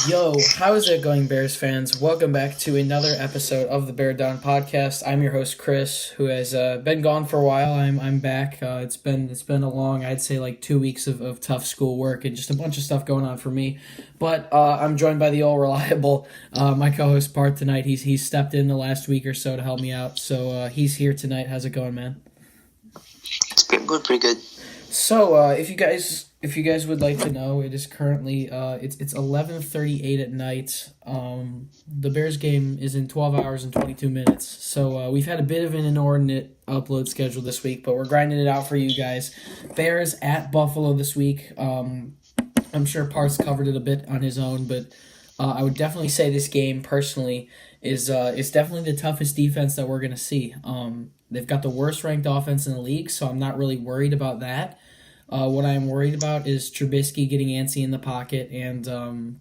Yo, how's it going, Bears fans? Welcome back to another episode of the Bear Down Podcast. I'm your host, Chris, who has been gone for a while. I'm back. It's been a long, I'd say, like 2 weeks of tough school work and just a bunch of stuff going on for me. But I'm joined by the all reliable my co-host Parth tonight. He's stepped in the last week or so to help me out, so he's here tonight. How's it going, man? It's pretty good. So, if you guys would like to know, it is currently it's 11:38 at night. The Bears game is in 12 hours and 22 minutes. So we've had a bit of an inordinate upload schedule this week, but we're grinding it out for you guys. Bears at Buffalo this week. I'm sure Parth's covered it a bit on his own, but I would definitely say this game personally is definitely the toughest defense that we're gonna see. They've got the worst ranked offense in the league, so I'm not really worried about that. What I'm worried about is Trubisky getting antsy in the pocket and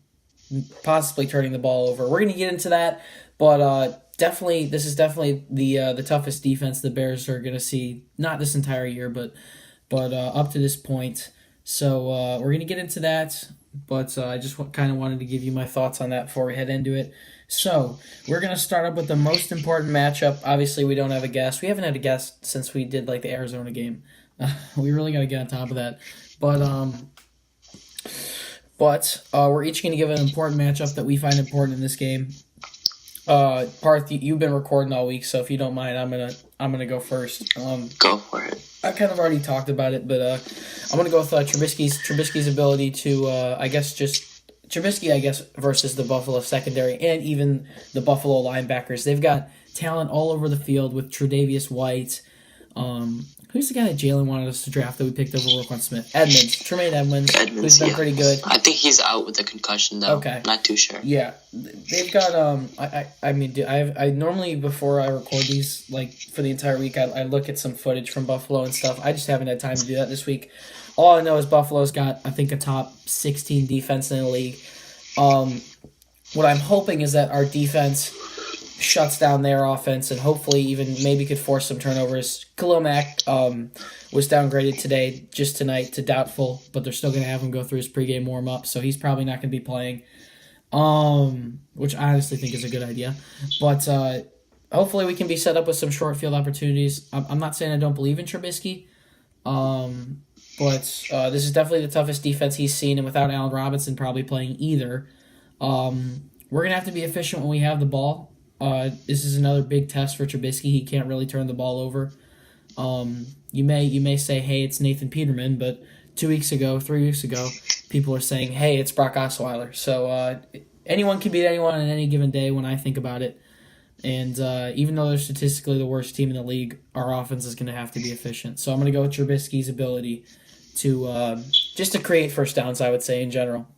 possibly turning the ball over. We're going to get into that, but this is definitely the toughest defense the Bears are going to see, not this entire year, but up to this point. So we're going to get into that, but I just kind of wanted to give you my thoughts on that before we head into it. So we're going to start up with the most important matchup. Obviously, we don't have a guest. We haven't had a guest since we did like the Arizona game. We really got to get on top of that. But we're each going to give an important matchup that we find important in this game. Parth, you've been recording all week, so if you don't mind, I'm gonna go first. Go for it. I kind of already talked about it, but I'm gonna go with Trubisky's ability to Trubisky versus the Buffalo secondary and even the Buffalo linebackers. They've got talent all over the field with Tre'Davious White. Who's the guy that Jaylen wanted us to draft that we picked over Roquan Smith? Tremaine Edmonds, who's been pretty good. I think he's out with a concussion though. Okay, not too sure. Yeah, they've got I normally before I record these like for the entire week I look at some footage from Buffalo and stuff. I just haven't had time to do that this week. All I know is Buffalo's got I think a top 16 defense in the league. What I'm hoping is that our defense shuts down their offense and hopefully even maybe could force some turnovers. Khalil Mack was downgraded tonight to doubtful, but they're still going to have him go through his pregame warm-up, so he's probably not going to be playing, which I honestly think is a good idea. But hopefully we can be set up with some short field opportunities. I'm not saying I don't believe in Trubisky, but this is definitely the toughest defense he's seen, and without Allen Robinson probably playing either, we're going to have to be efficient when we have the ball. This is another big test for Trubisky. He can't really turn the ball over. You may say, hey, it's Nathan Peterman, but 3 weeks ago, people are saying, hey, it's Brock Osweiler. So anyone can beat anyone on any given day when I think about it. And even though they're statistically the worst team in the league, our offense is going to have to be efficient. So I'm going to go with Trubisky's ability to just to create first downs, I would say, in general.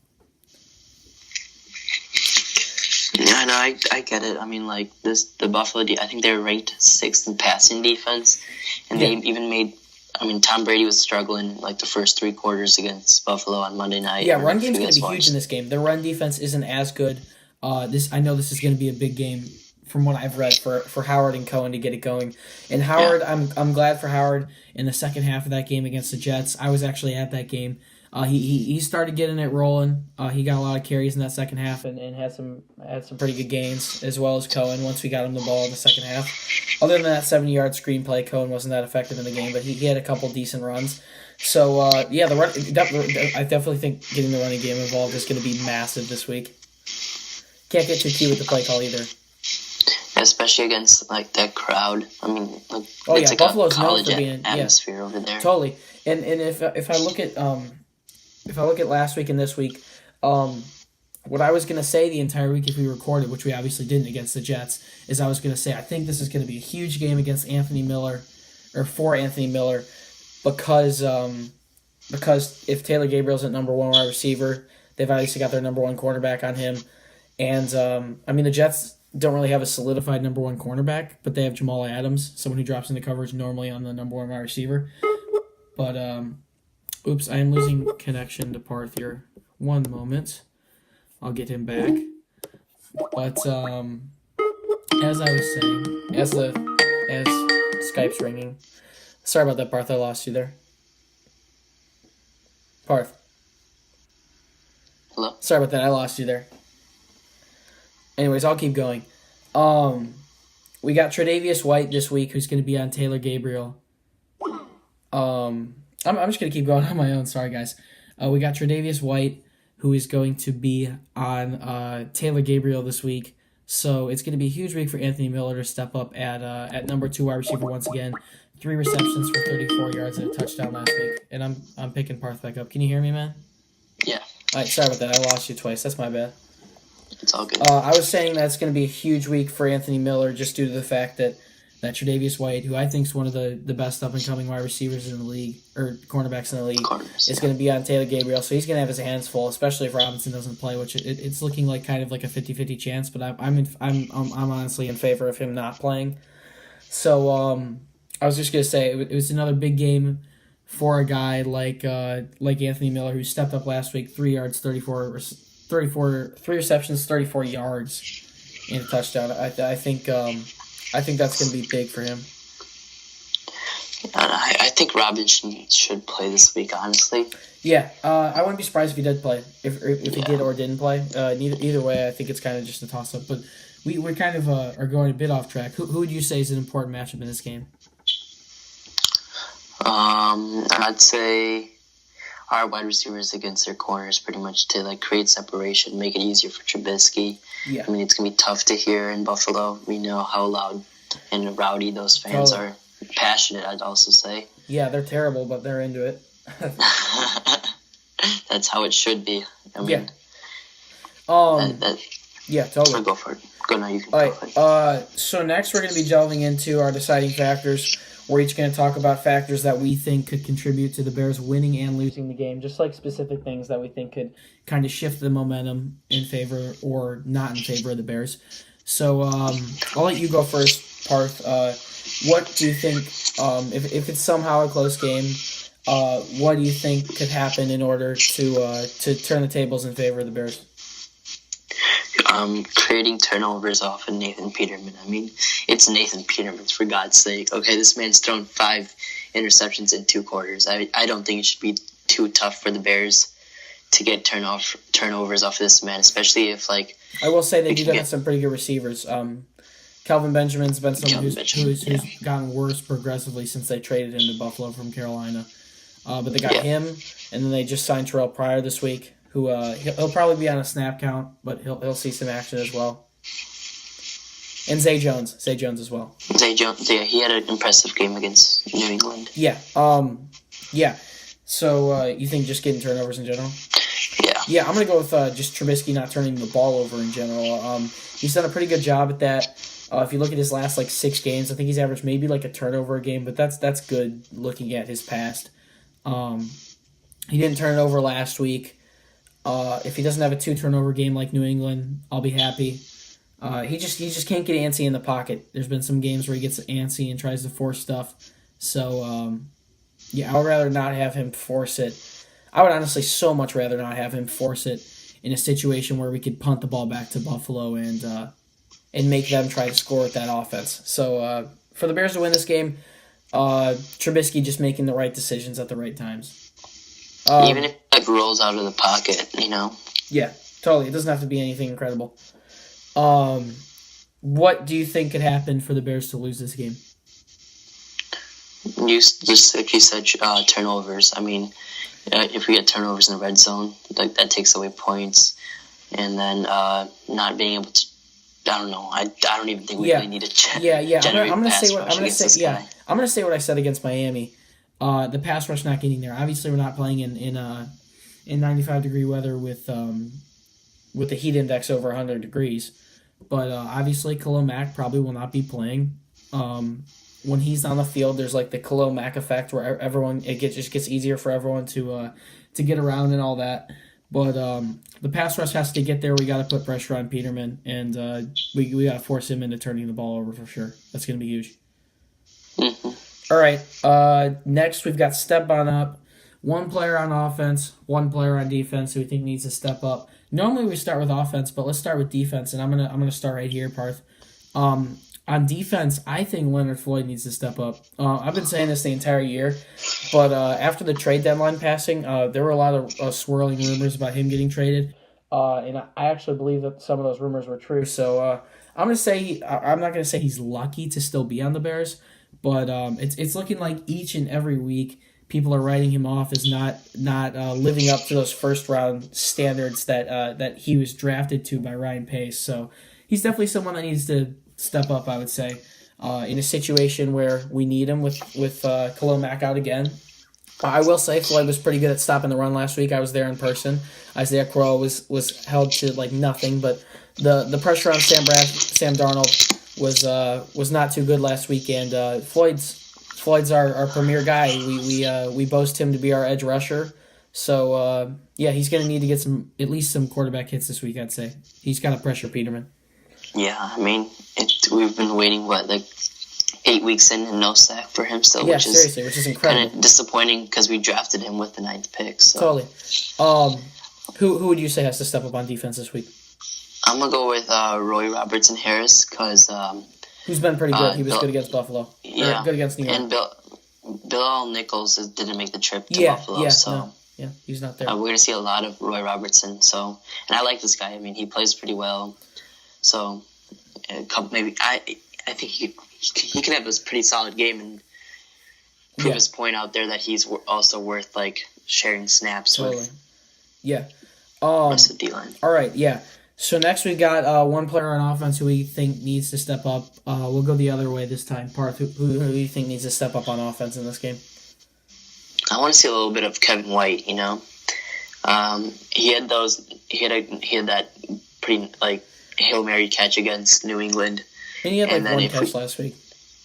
Yeah, no, I get it. I mean, like the Buffalo, I think they're ranked 6th in passing defense, and they even made. I mean, Tom Brady was struggling like the first 3 quarters against Buffalo on Monday night. Yeah, run game's going to be huge in this game. Their run defense isn't as good. I know this is going to be a big game from what I've read for Howard and Cohen to get it going. And Howard, yeah. I'm glad for Howard in the second half of that game against the Jets. I was actually at that game. He started getting it rolling. He got a lot of carries in that second half and had some pretty good gains, as well as Cohen once we got him the ball in the second half. Other than that 70-yard screenplay, Cohen wasn't that effective in the game, but he had a couple decent runs. So, the run. I definitely think getting the running game involved is going to be massive this week. Can't get too cute with the play call either. Especially against like that crowd. I mean, like, it's like Buffalo's a college known for being atmosphere over there. Totally. And if I look at last week and this week, what I was going to say the entire week if we recorded, which we obviously didn't against the Jets, is I was going to say I think this is going to be a huge game against for Anthony Miller, because if Taylor Gabriel's at number 1 wide receiver, they've obviously got their number 1 cornerback on him, and the Jets don't really have a solidified number 1 cornerback, but they have Jamal Adams, someone who drops into coverage normally on the number 1 wide receiver, but oops, I am losing connection to Parth here. One moment. I'll get him back. But as I was saying, as Skype's ringing. Sorry about that, Parth. I lost you there. Parth. Hello? Sorry about that. I lost you there. Anyways, I'll keep going. We got Tre'Davious White this week, who's going to be on Taylor Gabriel. I'm just going to keep going on my own. Sorry, guys. We got Tre'Davious White, who is going to be on Taylor Gabriel this week. So it's going to be a huge week for Anthony Miller to step up at number 2 wide receiver once again. 3 receptions for 34 yards and a touchdown last week. And I'm picking Parth back up. Can you hear me, man? Yeah. All right, sorry about that. I lost you twice. That's my bad. It's all good. I was saying that it's going to be a huge week for Anthony Miller just due to the fact that Tre'Davious White, who I think is one of the best up-and-coming wide receivers in the league, or cornerbacks in the league, is going to be on Taylor Gabriel. So he's going to have his hands full, especially if Robinson doesn't play, which it's looking like kind of like a 50-50 chance, but I'm honestly in favor of him not playing. So I was just going to say it was another big game for a guy like Anthony Miller, who stepped up last week, 3 receptions, 34 yards, and a touchdown. I think that's going to be big for him. I think Robinson should play this week, honestly. Yeah, I wouldn't be surprised if he did play, if he did or didn't play. Either way, I think it's kind of just a toss-up. But we kind of are going a bit off track. Who would you say is an important matchup in this game? I'd say our wide receivers against their corners pretty much to create separation, make it easier for Trubisky. Yeah. I mean, it's going to be tough to hear in Buffalo. We know how loud and rowdy those fans are. Passionate, I'd also say. Yeah, they're terrible, but they're into it. That's how it should be. I mean, yeah, totally. Go for it. Go now, you can go for it. So next we're going to be delving into our deciding factors. We're each going to talk about factors that we think could contribute to the Bears winning and losing the game, just like specific things that we think could kind of shift the momentum in favor or not in favor of the Bears. So I'll let you go first, Parth. What do you think, if it's somehow a close game, what do you think could happen in order to turn the tables in favor of the Bears? Creating turnovers off of Nathan Peterman. I mean, it's Nathan Peterman, for God's sake. Okay, this man's thrown 5 interceptions in 2 quarters. I don't think it should be too tough for the Bears to get turnovers off of this man, especially if, I will say they do have some pretty good receivers. Calvin Benjamin's been someone who's gotten worse progressively since they traded him to Buffalo from Carolina. But they got him, and then they just signed Terrell Pryor this week, who he'll probably be on a snap count, but he'll see some action as well. And Zay Jones as well. Zay Jones, yeah, he had an impressive game against New England. Yeah, So you think just getting turnovers in general? Yeah. Yeah, I'm gonna go with just Trubisky not turning the ball over in general. He's done a pretty good job at that. If you look at his last 6 games, I think he's averaged maybe a turnover a game, but that's good looking at his past. He didn't turn it over last week. If he doesn't have a 2 turnover game like New England, I'll be happy. He just can't get antsy in the pocket. There's been some games where he gets antsy and tries to force stuff. So I would rather not have him force it. I would honestly so much rather not have him force it in a situation where we could punt the ball back to Buffalo and make them try to score with that offense. So for the Bears to win this game, Trubisky just making the right decisions at the right times. Even if it rolls out of the pocket, Yeah, totally. It doesn't have to be anything incredible. What do you think could happen for the Bears to lose this game? Just like you said, turnovers. I mean, if we get turnovers in the red zone, that takes away points, and then not being able to. I don't know. I don't even think we really need to generate I'm gonna pass say what rush I'm gonna against say. this Yeah, guy. I'm gonna say what I said against Miami. The pass rush not getting there. Obviously, we're not playing in 95-degree weather with the heat index over 100 degrees. But obviously, Khalil Mack probably will not be playing. When he's on the field, there's the Khalil Mack effect where it just gets easier for everyone to get around and all that. But the pass rush has to get there. We got to put pressure on Peterman, and we got to force him into turning the ball over for sure. That's going to be huge. Mm-hmm. All right. Next, we've got step on up. 1 player on offense, 1 player on defense who we think needs to step up. Normally we start with offense, but let's start with defense, and I'm gonna start right here, Parth. On defense, I think Leonard Floyd needs to step up. I've been saying this the entire year, but after the trade deadline passing, there were a lot of swirling rumors about him getting traded. And I actually believe that some of those rumors were true. So I'm gonna say I'm not gonna say he's lucky to still be on the Bears, but it's looking like each and every week people are writing him off as not living up to those first round standards that he was drafted to by Ryan Pace. So he's definitely someone that needs to step up, I would say, in a situation where we need him with Khalil Mack out again. I will say Floyd was pretty good at stopping the run last week. I was there in person. Isaiah Crowell was held to like nothing, but the pressure on Sam Darnold was not too good last week. And Floyd's our premier guy. We boast him to be our edge rusher. So yeah, he's going to need to get at least some quarterback hits this week. I'd say he's got to pressure Peterman. Yeah, I mean, we've been waiting, like 8 weeks in and no sack for him still, Yeah, which is incredible. Kind of disappointing because we drafted him with the 9th pick. So. Totally. Who would you say has to step up on defense this week? I'm going to go with Roy Robertson-Harris because... who's been pretty good. He was good against Buffalo. Yeah. Good against New York. And Bill Nichols didn't make the trip to Buffalo, so... Yeah, he's not there. We're going to see a lot of Roy Robertson, so... And I like this guy. I mean, he plays pretty well. So, I think he can have this pretty solid game and prove his point out there that he's also worth, like, sharing snaps with. Yeah. Rest of the D-line. All right, yeah. So next we got one player on offense who we think needs to step up. We'll go the other way this time. Parth, who do you think needs to step up on offense in this game? I want to see a little bit of Kevin White, you know. He had that pretty, like, Hail Mary catch against New England. And he had like one catch last week,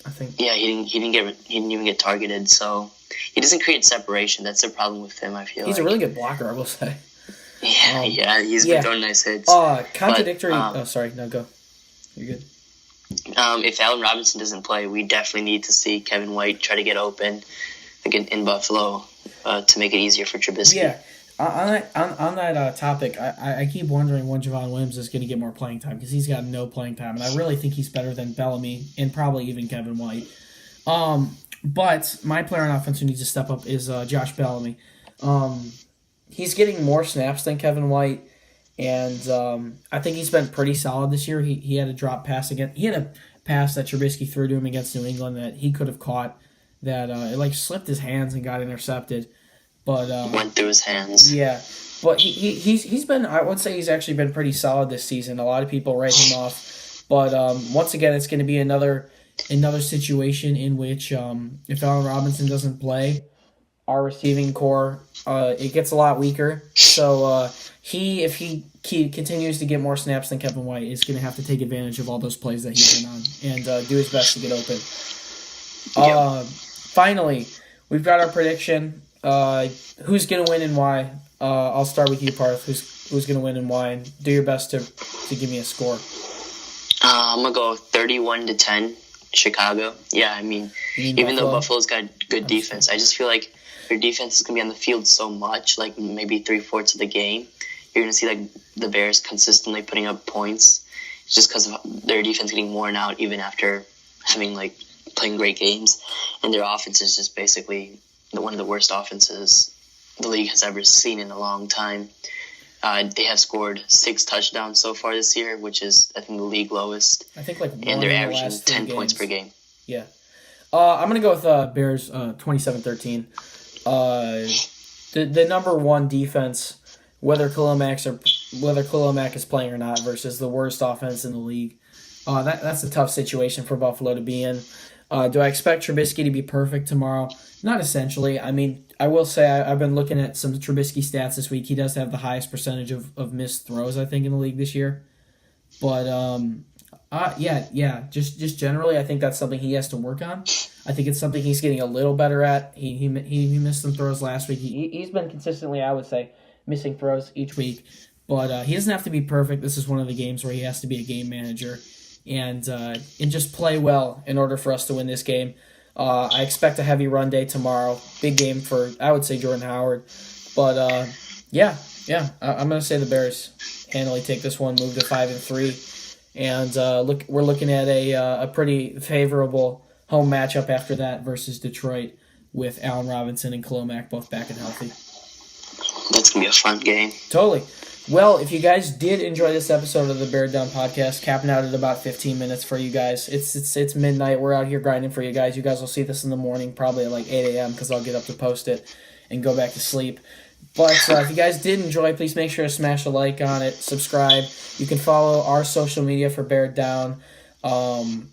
I think. Yeah, he didn't even get targeted, so he doesn't create separation. That's the problem with him, I feel. He's a really good blocker, I will say. Yeah, he's been throwing nice hits. Contradictory. Sorry, no, go. You're good. If Allen Robinson doesn't play, we definitely need to see Kevin White try to get open again in Buffalo to make it easier for Trubisky. Yeah. On that topic, I keep wondering when Javon Williams is going to get more playing time because he's got no playing time, and I really think he's better than Bellamy and probably even Kevin White. But my player on offense who needs to step up is Josh Bellamy. He's getting more snaps than Kevin White, and I think he's been pretty solid this year. He had a drop pass again. He had a pass that Trubisky threw to him against New England that he could have caught that it like slipped his hands and got intercepted. But went through his hands. Yeah, but he's been. I would say he's actually been pretty solid this season. A lot of people write him off, but once again, it's going to be another situation in which if Allen Robinson doesn't play, our receiving core it gets a lot weaker. So if he continues to get more snaps than Kevin White, is going to have to take advantage of all those plays that he's been on and do his best to get open. Finally, we've got our prediction. Who's going to win and why? I'll start with you, Parth. Who's going to win and why? And do your best to give me a score. I'm going to go 31-10, Chicago. Yeah, I mean even though Buffalo's got good defense, I just feel like their defense is going to be on the field so much, like maybe 3/4 of the game. You're going to see like the Bears consistently putting up points just because of their defense getting worn out even after having like playing great games. And their offense is just basically one of the worst offenses the league has ever seen in a long time. They have scored 6 touchdowns so far this year, which is, I think, the league lowest. I think like one and they're in the averaging last 10 games. points per game. Yeah. I'm going to go with Bears 27-13. The number one defense, whether Khalil Mack is playing or not, versus the worst offense in the league. That's a tough situation for Buffalo to be in. Do I expect Trubisky to be perfect tomorrow? Not essentially. I mean, I will say I've been looking at some Trubisky stats this week. He does have the highest percentage of missed throws, I think, in the league this year. But, just generally, I think that's something he has to work on. I think it's something he's getting a little better at. He missed some throws last week. He's been consistently, I would say, missing throws each week. But he doesn't have to be perfect. This is one of the games where he has to be a game manager and just play well in order for us to win this game. I expect a heavy run day tomorrow. Big game for, I would say, Jordan Howard. But, I'm going to say the Bears handily take this one, move to 5-3. And we're looking at a pretty favorable home matchup after that versus Detroit with Allen Robinson and Khalil Mack both back and healthy. That's going to be a fun game. Totally. Well, if you guys did enjoy this episode of the Bear Down Podcast, capping out at about 15 minutes for you guys. It's midnight. We're out here grinding for you guys. You guys will see this in the morning, probably at like 8 a.m. because I'll get up to post it and go back to sleep. But if you guys did enjoy, please make sure to smash a like on it, subscribe. You can follow our social media for Bear Down on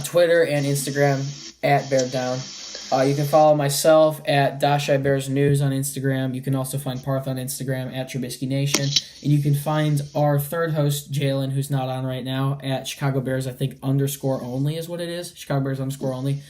Twitter and Instagram at Bear Down. You can follow myself at Dashai Bears News on Instagram. You can also find Parth on Instagram at Trubisky Nation. And you can find our third host, Jaylen, who's not on right now, at Chicago Bears, I think, _only is what it is. Chicago Bears _only.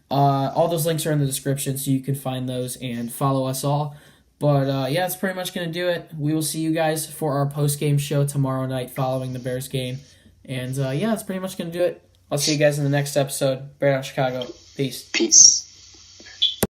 All those links are in the description, so you can find those and follow us all. But, yeah, that's pretty much going to do it. We will see you guys for our post-game show tomorrow night following the Bears game. And, yeah, that's pretty much going to do it. I'll see you guys in the next episode. Bear Down Chicago. Peace. Peace.